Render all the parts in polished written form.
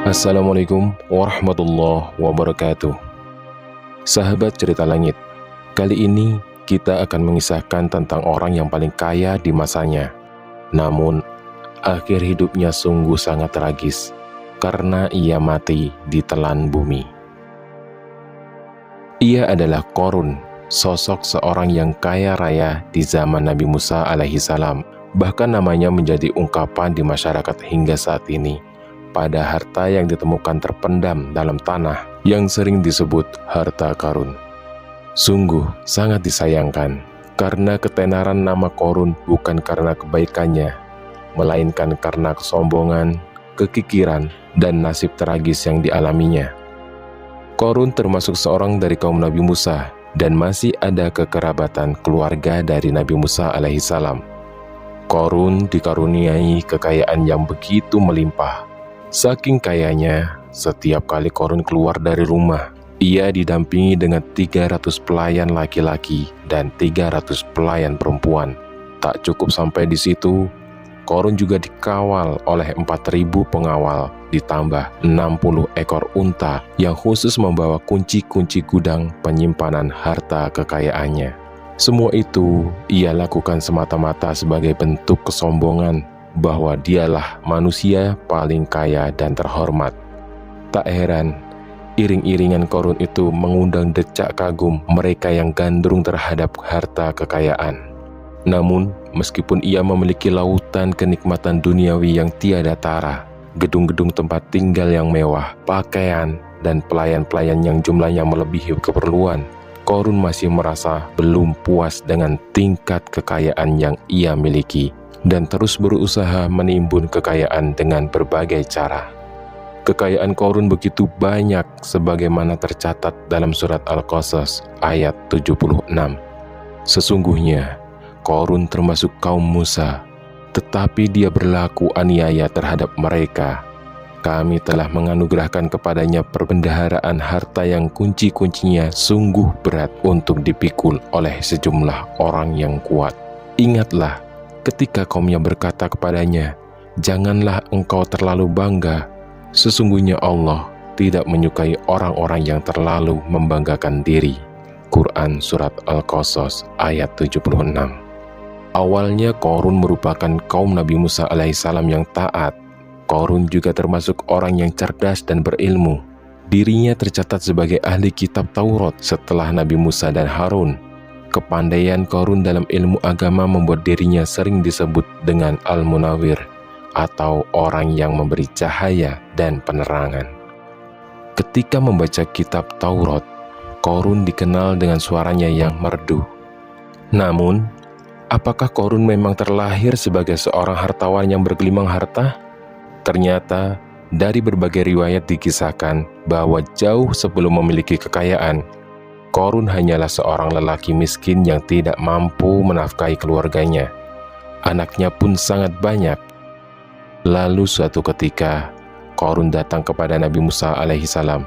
Assalamualaikum warahmatullahi wabarakatuh. Sahabat cerita langit, kali ini kita akan mengisahkan tentang orang yang paling kaya di masanya. Namun, akhir hidupnya sungguh sangat tragis karena ia mati ditelan bumi. Ia adalah Qorun, sosok seorang yang kaya raya di zaman Nabi Musa alaihissalam. Bahkan namanya menjadi ungkapan di masyarakat hingga saat ini pada harta yang ditemukan terpendam dalam tanah yang sering disebut harta karun. Sungguh sangat disayangkan karena ketenaran nama Qorun bukan karena kebaikannya, melainkan karena kesombongan, kekikiran, dan nasib tragis yang dialaminya. Qorun termasuk seorang dari kaum Nabi Musa dan masih ada kekerabatan keluarga dari Nabi Musa alaihissalam. Qorun dikaruniai kekayaan yang begitu melimpah. Saking kayanya, setiap kali Qorun keluar dari rumah, ia didampingi dengan 300 pelayan laki-laki dan 300 pelayan perempuan. Tak cukup sampai di situ, Qorun juga dikawal oleh 4.000 pengawal, ditambah 60 ekor unta yang khusus membawa kunci-kunci gudang penyimpanan harta kekayaannya. Semua itu ia lakukan semata-mata sebagai bentuk kesombongan bahwa dialah manusia paling kaya dan terhormat. Tak heran, iring-iringan Qorun itu mengundang decak kagum mereka yang gandrung terhadap harta kekayaan. Namun, meskipun ia memiliki lautan kenikmatan duniawi yang tiada tara, gedung-gedung tempat tinggal yang mewah, pakaian, dan pelayan-pelayan yang jumlahnya melebihi keperluan, Qorun masih merasa belum puas dengan tingkat kekayaan yang ia miliki dan terus berusaha menimbun kekayaan dengan berbagai cara. Kekayaan Qorun begitu banyak sebagaimana tercatat dalam surat Al-Qasas ayat 76. Sesungguhnya, Qorun termasuk kaum Musa, tetapi dia berlaku aniaya terhadap mereka. Kami telah menganugerahkan kepadanya perbendaharaan harta yang kunci-kuncinya sungguh berat untuk dipikul oleh sejumlah orang yang kuat. Ingatlah ketika kaumnya berkata kepadanya, "Janganlah engkau terlalu bangga. Sesungguhnya Allah tidak menyukai orang-orang yang terlalu membanggakan diri." Quran Surat Al-Qasas ayat 76. Awalnya Qorun merupakan kaum Nabi Musa alaihissalam yang taat. Qorun juga termasuk orang yang cerdas dan berilmu. Dirinya tercatat sebagai ahli kitab Taurat setelah Nabi Musa dan Harun. Kepandaian Qorun dalam ilmu agama membuat dirinya sering disebut dengan Al-Munawwir atau orang yang memberi cahaya dan penerangan. Ketika membaca kitab Taurat, Qorun dikenal dengan suaranya yang merdu. Namun, apakah Qorun memang terlahir sebagai seorang hartawan yang bergelimang harta? Ternyata, dari berbagai riwayat dikisahkan bahwa jauh sebelum memiliki kekayaan, Qorun hanyalah seorang lelaki miskin yang tidak mampu menafkahi keluarganya. Anaknya pun sangat banyak. Lalu suatu ketika, Qorun datang kepada Nabi Musa alaihissalam.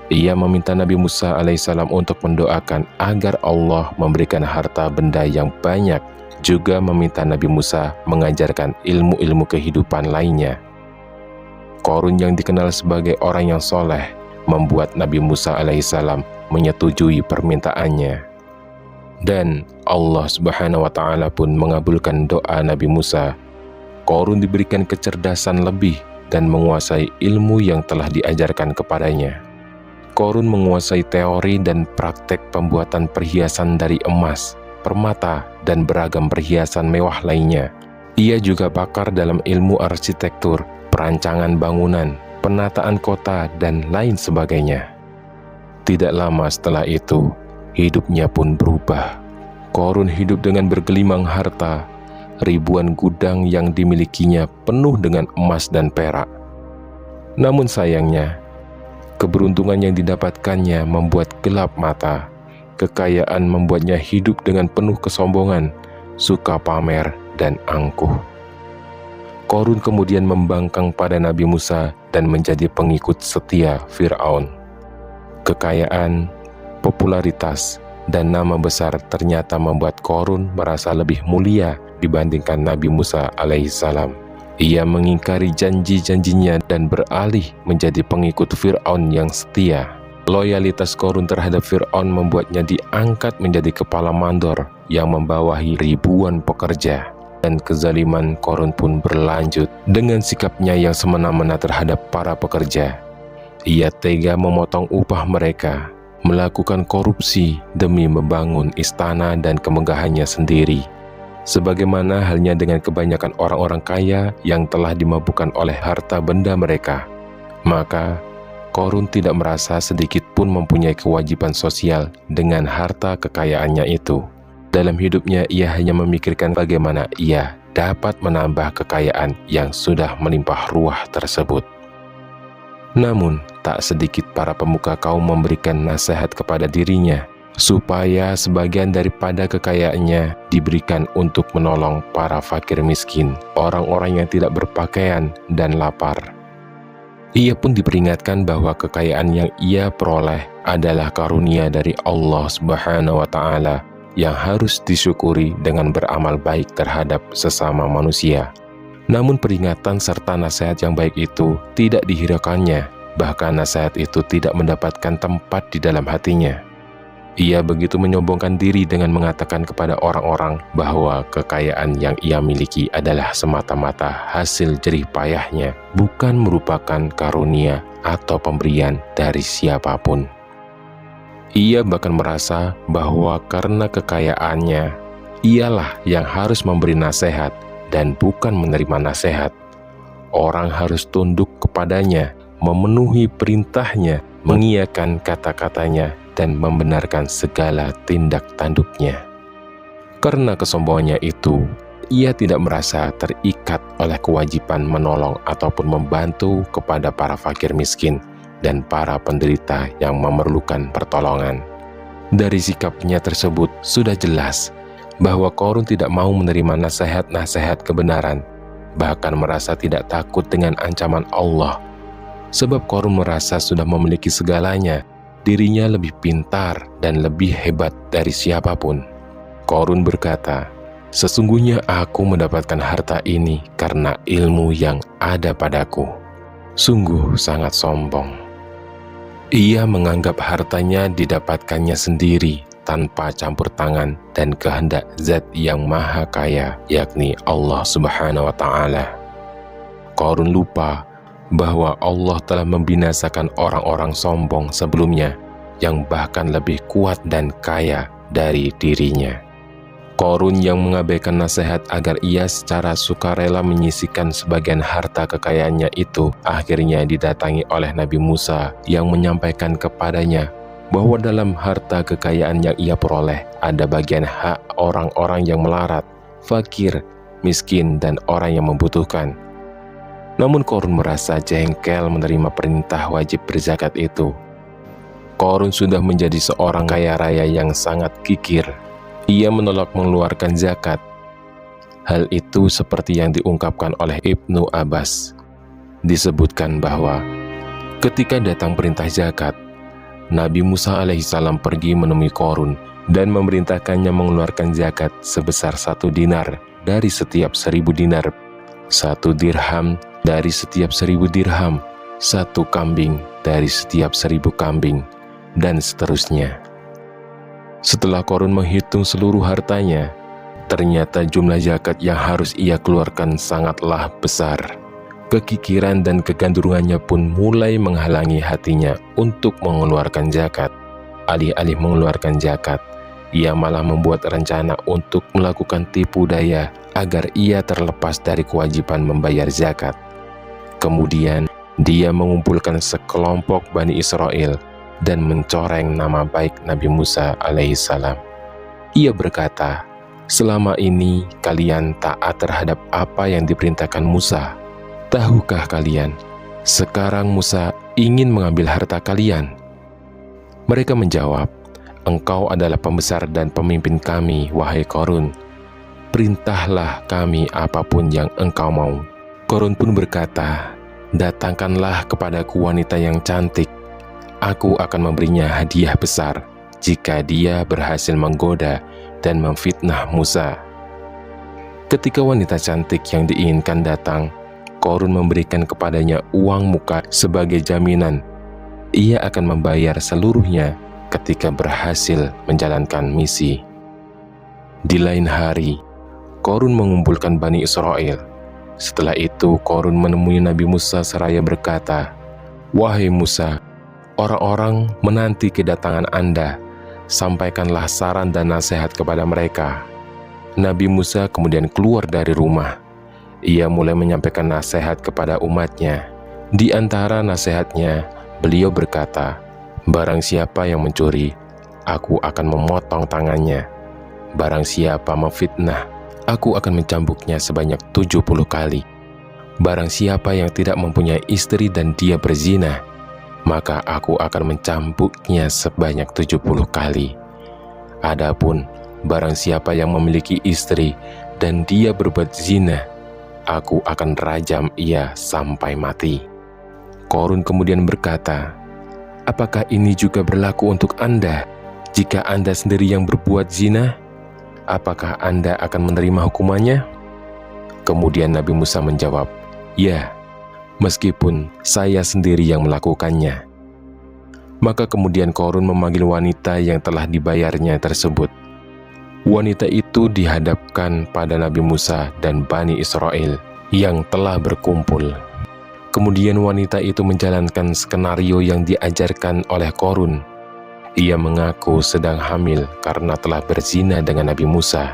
Ia meminta Nabi Musa alaihissalam untuk mendoakan agar Allah memberikan harta benda yang banyak, juga meminta Nabi Musa mengajarkan ilmu-ilmu kehidupan lainnya. Qorun yang dikenal sebagai orang yang soleh membuat Nabi Musa alaihissalam menyetujui permintaannya. Dan Allah subhanahu wa ta'ala pun mengabulkan doa Nabi Musa. Qorun diberikan kecerdasan lebih dan menguasai ilmu yang telah diajarkan kepadanya. Qorun menguasai teori dan praktek pembuatan perhiasan dari emas, permata, dan beragam perhiasan mewah lainnya. Ia juga pakar dalam ilmu arsitektur, perancangan bangunan, penataan kota, dan lain sebagainya. Tidak lama setelah itu, hidupnya pun berubah. Qorun hidup dengan bergelimang harta. Ribuan gudang yang dimilikinya penuh dengan emas dan perak. Namun sayangnya, keberuntungan yang didapatkannya membuat gelap mata. Kekayaan membuatnya hidup dengan penuh kesombongan, suka pamer, dan angkuh. Qorun kemudian membangkang pada Nabi Musa dan menjadi pengikut setia Fir'aun. Kekayaan, popularitas, dan nama besar ternyata membuat Qorun merasa lebih mulia dibandingkan Nabi Musa alaihissalam. Ia mengingkari janji-janjinya dan beralih menjadi pengikut Fir'aun yang setia. Loyalitas Qarun terhadap Fir'aun membuatnya diangkat menjadi kepala mandor yang membawahi ribuan pekerja. Dan kezaliman Qarun pun berlanjut dengan sikapnya yang semena-mena terhadap para pekerja. Ia tega memotong upah mereka, melakukan korupsi demi membangun istana dan kemegahannya sendiri. Sebagaimana halnya dengan kebanyakan orang-orang kaya yang telah dimabukkan oleh harta benda mereka. Maka Qarun tidak merasa sedikit pun mempunyai kewajiban sosial dengan harta kekayaannya itu. Dalam hidupnya ia hanya memikirkan bagaimana ia dapat menambah kekayaan yang sudah melimpah ruah tersebut. Namun tak sedikit para pemuka kaum memberikan nasihat kepada dirinya supaya sebagian daripada kekayaannya diberikan untuk menolong para fakir miskin, orang-orang yang tidak berpakaian dan lapar. Ia pun diperingatkan bahwa kekayaan yang ia peroleh adalah karunia dari Allah Subhanahu wa Ta'ala yang harus disyukuri dengan beramal baik terhadap sesama manusia. Namun peringatan serta nasihat yang baik itu tidak dihiraukannya, bahkan nasihat itu tidak mendapatkan tempat di dalam hatinya. Ia begitu menyombongkan diri dengan mengatakan kepada orang-orang bahwa kekayaan yang ia miliki adalah semata-mata hasil jerih payahnya, bukan merupakan karunia atau pemberian dari siapapun. Ia bahkan merasa bahwa karena kekayaannya, ialah yang harus memberi nasihat dan bukan menerima nasihat. Orang harus tunduk kepadanya, memenuhi perintahnya, mengiyakan kata-katanya, dan membenarkan segala tindak tanduknya. Karena kesombongannya itu, ia tidak merasa terikat oleh kewajiban menolong ataupun membantu kepada para fakir miskin dan para penderita yang memerlukan pertolongan. Dari sikapnya tersebut sudah jelas bahwa Qarun tidak mau menerima nasihat-nasihat kebenaran, bahkan merasa tidak takut dengan ancaman Allah. Sebab Qarun merasa sudah memiliki segalanya, dirinya lebih pintar dan lebih hebat dari siapapun. Qarun berkata, "Sesungguhnya aku mendapatkan harta ini karena ilmu yang ada padaku." Sungguh sangat sombong. Ia menganggap hartanya didapatkannya sendiri tanpa campur tangan dan kehendak Zat yang Maha Kaya, yakni Allah Subhanahu wa Ta'ala. Qarun lupa bahwa Allah telah membinasakan orang-orang sombong sebelumnya yang bahkan lebih kuat dan kaya dari dirinya. Qarun yang mengabaikan nasihat agar ia secara sukarela menyisihkan sebagian harta kekayaannya itu akhirnya didatangi oleh Nabi Musa yang menyampaikan kepadanya bahwa dalam harta kekayaan yang ia peroleh ada bagian hak orang-orang yang melarat, fakir, miskin, dan orang yang membutuhkan. Namun Qarun merasa jengkel menerima perintah wajib berzakat itu. Qarun sudah menjadi seorang kaya raya yang sangat kikir. Ia menolak mengeluarkan zakat. Hal itu seperti yang diungkapkan oleh Ibnu Abbas. Disebutkan bahwa ketika datang perintah zakat, Nabi Musa alaihissalam pergi menemui Qarun dan memerintahkannya mengeluarkan zakat sebesar 1 dinar dari setiap 1000 dinar, 1 dirham dari setiap 1000 dirham, 1 kambing dari setiap 1000 kambing, dan seterusnya. Setelah Qarun menghitung seluruh hartanya, ternyata jumlah zakat yang harus ia keluarkan sangatlah besar. Kekikiran dan kegandrungannya pun mulai menghalangi hatinya untuk mengeluarkan zakat. Alih-alih mengeluarkan zakat, ia malah membuat rencana untuk melakukan tipu daya agar ia terlepas dari kewajiban membayar zakat. Kemudian, dia mengumpulkan sekelompok Bani Israel dan mencoreng nama baik Nabi Musa alaihissalam. Ia berkata, "Selama ini kalian taat terhadap apa yang diperintahkan Musa. Tahukah kalian, sekarang Musa ingin mengambil harta kalian?" Mereka menjawab, "Engkau adalah pembesar dan pemimpin kami, wahai Qarun. Perintahlah kami apapun yang engkau mau." Qarun pun berkata, "Datangkanlah kepadaku wanita yang cantik. Aku akan memberinya hadiah besar jika dia berhasil menggoda dan memfitnah Musa." Ketika wanita cantik yang diinginkan datang, Korun memberikan kepadanya uang muka sebagai jaminan ia akan membayar seluruhnya ketika berhasil menjalankan misi. Di lain hari, Korun mengumpulkan Bani Israel. Setelah itu, Korun menemui Nabi Musa seraya berkata, "Wahai Musa, orang-orang menanti kedatangan Anda. Sampaikanlah saran dan nasihat kepada mereka." Nabi Musa kemudian keluar dari rumah. Ia mulai menyampaikan nasihat kepada umatnya. Di antara nasihatnya, beliau berkata, "Barang siapa yang mencuri, aku akan memotong tangannya. Barang siapa memfitnah, aku akan mencambuknya sebanyak 70 kali. Barang siapa yang tidak mempunyai istri dan dia berzina, maka aku akan mencambuknya sebanyak 70 kali. Adapun barang siapa yang memiliki istri dan dia berbuat zina, aku akan rajam ia sampai mati." Korun kemudian berkata, "Apakah ini juga berlaku untuk Anda? Jika Anda sendiri yang berbuat zina, apakah Anda akan menerima hukumannya?" Kemudian Nabi Musa menjawab, "Ya, meskipun saya sendiri yang melakukannya." Maka kemudian Korun memanggil wanita yang telah dibayarnya tersebut. Wanita itu dihadapkan pada Nabi Musa dan Bani Israel yang telah berkumpul. Kemudian wanita itu menjalankan skenario yang diajarkan oleh Korun. Ia mengaku sedang hamil karena telah berzina dengan Nabi Musa.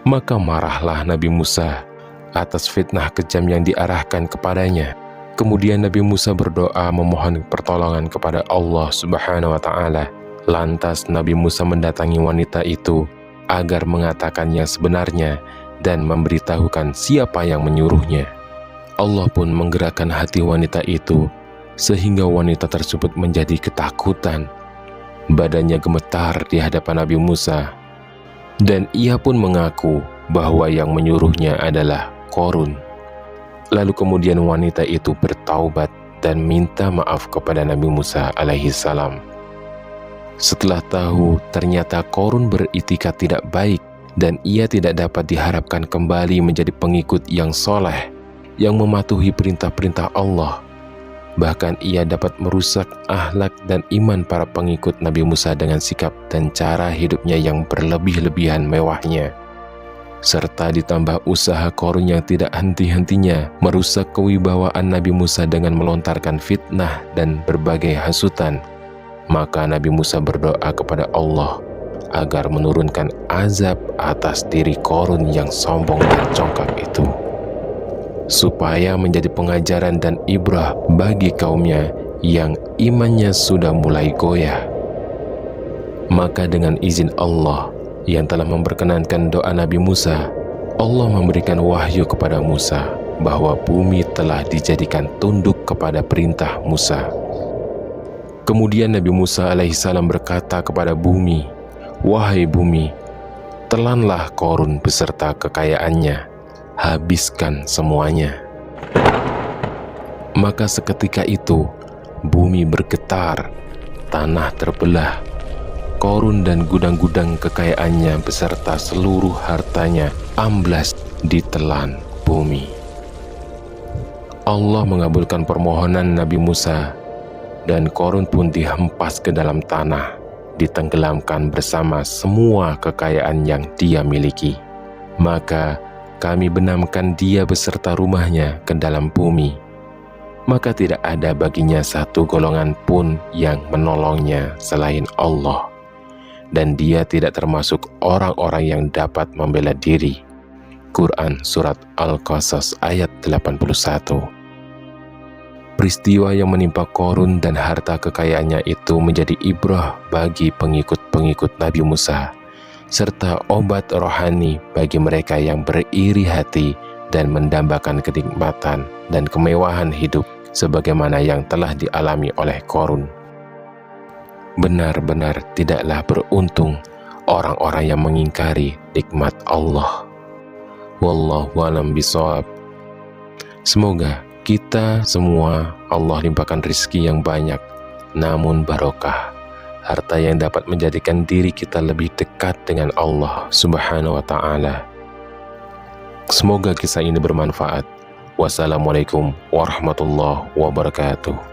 Maka marahlah Nabi Musa atas fitnah kejam yang diarahkan kepadanya. Kemudian Nabi Musa berdoa memohon pertolongan kepada Allah Subhanahu wa Ta'ala. Lantas Nabi Musa mendatangi wanita itu agar mengatakan yang sebenarnya dan memberitahukan siapa yang menyuruhnya. Allah pun menggerakkan hati wanita itu sehingga wanita tersebut menjadi ketakutan. Badannya gemetar di hadapan Nabi Musa, dan ia pun mengaku bahwa yang menyuruhnya adalah Korun. Lalu kemudian wanita itu bertaubat dan minta maaf kepada Nabi Musa alaihissalam. Setelah tahu ternyata Korun beritikat tidak baik dan ia tidak dapat diharapkan kembali menjadi pengikut yang soleh, yang mematuhi perintah-perintah Allah. Bahkan ia dapat merusak akhlak dan iman para pengikut Nabi Musa dengan sikap dan cara hidupnya yang berlebih-lebihan mewahnya. Serta ditambah usaha Korun yang tidak henti-hentinya merusak kewibawaan Nabi Musa dengan melontarkan fitnah dan berbagai hasutan. Maka Nabi Musa berdoa kepada Allah agar menurunkan azab atas diri Korun yang sombong dan congkak itu, supaya menjadi pengajaran dan ibrah bagi kaumnya yang imannya sudah mulai goyah. Maka dengan izin Allah yang telah memperkenankan doa Nabi Musa, Allah memberikan wahyu kepada Musa bahwa bumi telah dijadikan tunduk kepada perintah Musa. Kemudian Nabi Musa alaihissalam berkata kepada bumi, "Wahai bumi, telanlah Korun beserta kekayaannya, habiskan semuanya." Maka seketika itu bumi bergetar, tanah terbelah, Korun dan gudang-gudang kekayaannya beserta seluruh hartanya amblas ditelan bumi. Allah mengabulkan permohonan Nabi Musa dan Korun pun dihempas ke dalam tanah, ditenggelamkan bersama semua kekayaan yang dia miliki. Maka kami benamkan dia beserta rumahnya ke dalam bumi. Maka tidak ada baginya satu golongan pun yang menolongnya selain Allah, dan dia tidak termasuk orang-orang yang dapat membela diri. Quran Surat Al-Qasas ayat 81. Peristiwa yang menimpa Korun dan harta kekayaannya itu menjadi ibrah bagi pengikut-pengikut Nabi Musa, serta obat rohani bagi mereka yang beriri hati dan mendambakan kenikmatan dan kemewahan hidup sebagaimana yang telah dialami oleh Korun. Benar-benar tidaklah beruntung orang-orang yang mengingkari nikmat Allah. Wallahu a'lam bishawab. Semoga kita semua Allah limpahkan rizki yang banyak, namun barokah, harta yang dapat menjadikan diri kita lebih dekat dengan Allah Subhanahu wa Ta'ala. Semoga kisah ini bermanfaat. Wassalamualaikum warahmatullahi wabarakatuh.